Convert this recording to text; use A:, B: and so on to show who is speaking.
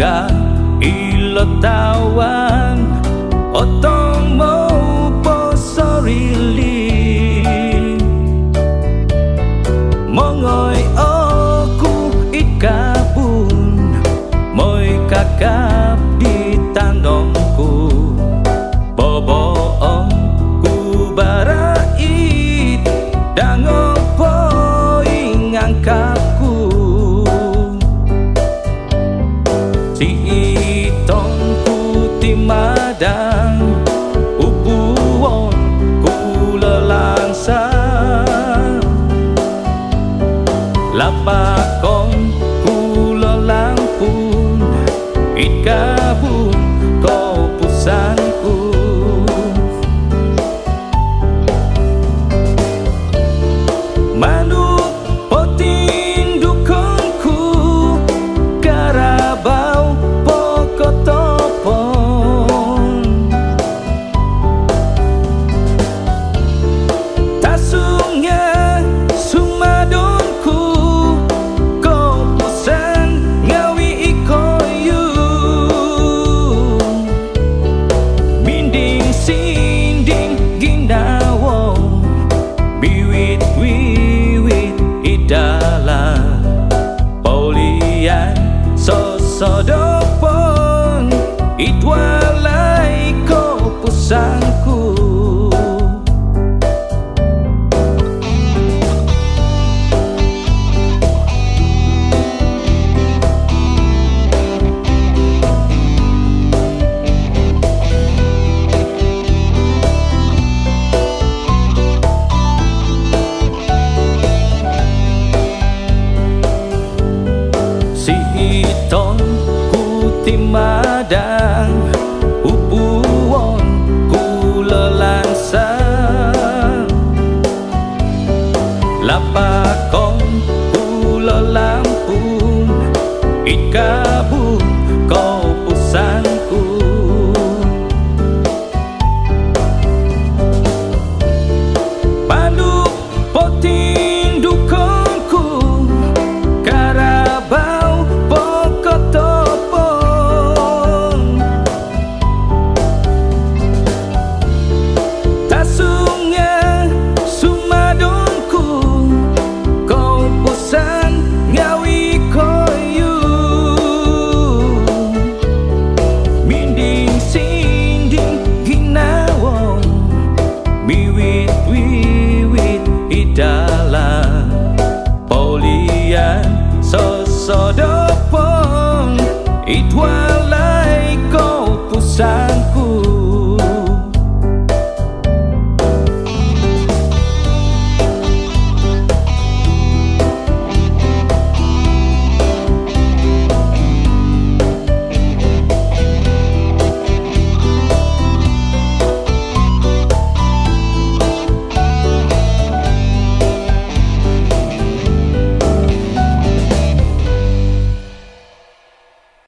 A: ga ilotawan otong mo po sarili mongoy oku ikabun moy kakap di tanongku boboong ku barait dango po ingangkapku si itong ku timadang upuon ku lelangsa lapakon ku lelampun ikabun ko pusanku manuk potindukonku karabau pokotopon tasungnya sumadonku ko pusan ngawi ikoyu minding sinding ginawo biwit wiwit idala paulian sosodopon itwalai ko pusanku si itong ku timadang upuon ku lelangsang lapakon ku lelampun ikabun